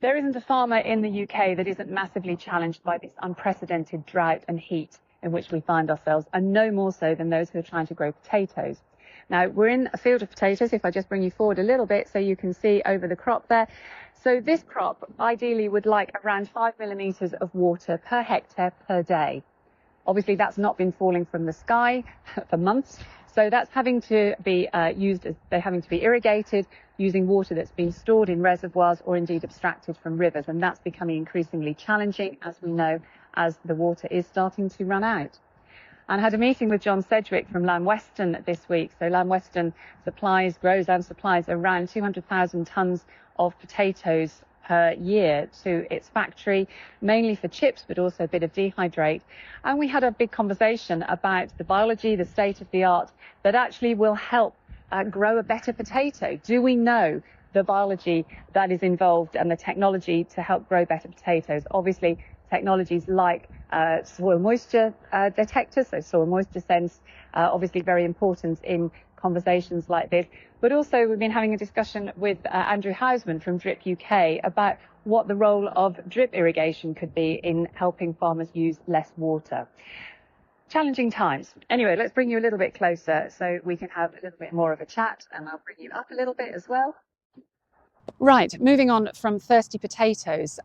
There isn't a farmer in the UK that isn't massively challenged by this unprecedented drought and heat in which we find ourselves, and no more so than those who are trying to grow potatoes. Now, we're in a field of potatoes. If I just bring you forward a little bit so you can see over the crop there. So this crop ideally would like around 5 millimetres of water per hectare per day. Obviously, that's not been falling from the sky for months. So that's having to be they're having to be irrigated using water that's been stored in reservoirs or indeed abstracted from rivers. And that's becoming increasingly challenging, as we know, as the water is starting to run out. And I had a meeting with John Sedgwick from Lamb Weston this week. So Lamb Weston grows and supplies around 200,000 tonnes of potatoes per year to its factory, mainly for chips, but also a bit of dehydrate. And we had a big conversation about the biology, the state of the art, that actually will help grow a better potato. Do we know the biology that is involved and the technology to help grow better potatoes? Obviously, technologies like soil moisture detectors, so soil moisture sense, obviously very important in conversations like this. But also we've been having a discussion with Andrew Houseman from Drip UK about what the role of drip irrigation could be in helping farmers use less water. Challenging times. Anyway, let's bring you a little bit closer so we can have a little bit more of a chat, and I'll bring you up a little bit as well. Right, moving on from thirsty potatoes.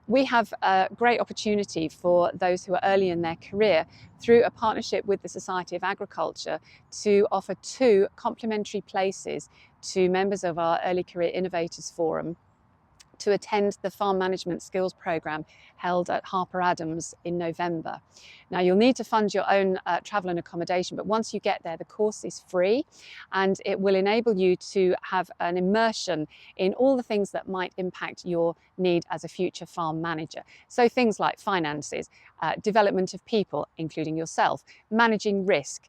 We have a great opportunity for those who are early in their career through a partnership with the Society of Agriculture to offer 2 complimentary places to members of our Early Career Innovators Forum to attend the Farm Management Skills Programme held at Harper Adams in November. Now, you'll need to fund your own travel and accommodation, but once you get there, the course is free, and it will enable you to have an immersion in all the things that might impact your need as a future farm manager. So things like finances, development of people, including yourself, managing risk,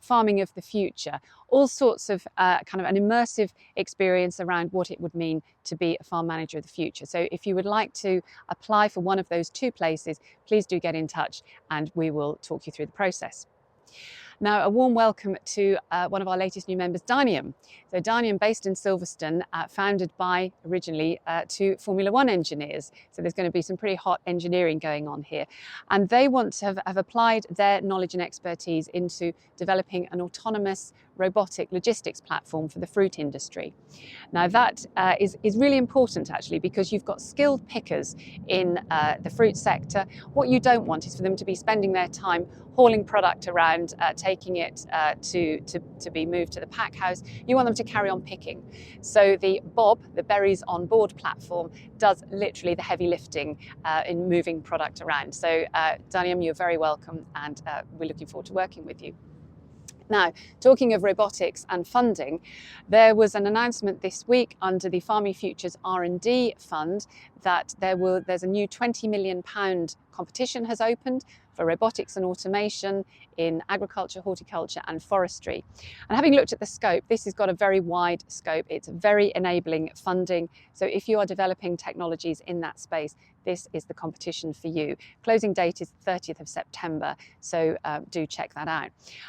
farming of the future, all sorts of kind of an immersive experience around what it would mean to be a farm manager of the future. So if you would like to apply for one of those 2 places, please do get in touch and we will talk you through the process. Now, a warm welcome to one of our latest new members, Dynium. So Dynium, based in Silverstone, founded by originally 2 Formula 1 engineers. So there's going to be some pretty hot engineering going on here. And they want to have applied their knowledge and expertise into developing an autonomous robotic logistics platform for the fruit industry. Now that is really important actually, because you've got skilled pickers in the fruit sector. What you don't want is for them to be spending their time hauling product around, taking it to be moved to the pack house. You want them to carry on picking. So the Bob, the Berries on Board platform, does literally the heavy lifting in moving product around. So Dynium, you're very welcome, and we're looking forward to working with you. Now, talking of robotics and funding, there was an announcement this week under the Farming Futures R&D fund that there's a new £20 million competition has opened for robotics and automation in agriculture, horticulture and forestry. And having looked at the scope, this has got a very wide scope. It's very enabling funding. So if you are developing technologies in that space, this is the competition for you. Closing date is 30th of September, so do check that out.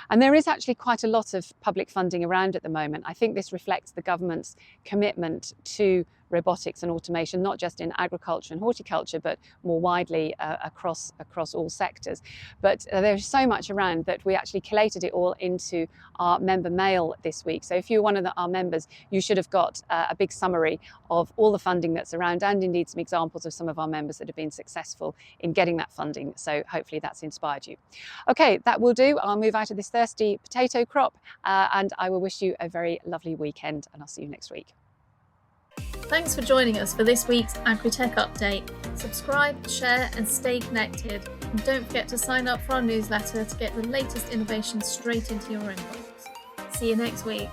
And there is actually quite a lot of public funding around at the moment. I think this reflects the government's commitment to robotics and automation, not just in agriculture and horticulture, but more widely across all sectors. But there's so much around that we actually collated it all into our member mail this week. So if you're one of our members, you should have got a big summary of all the funding that's around, and indeed some examples of some of our members that have been successful in getting that funding. So hopefully that's inspired you. Okay, that will do. I'll move out of this thirsty potato crop and I will wish you a very lovely weekend, and I'll see you next week. Thanks for joining us for this week's Agri-Tech update. Subscribe, share and stay connected. And don't forget to sign up for our newsletter to get the latest innovations straight into your inbox. See you next week.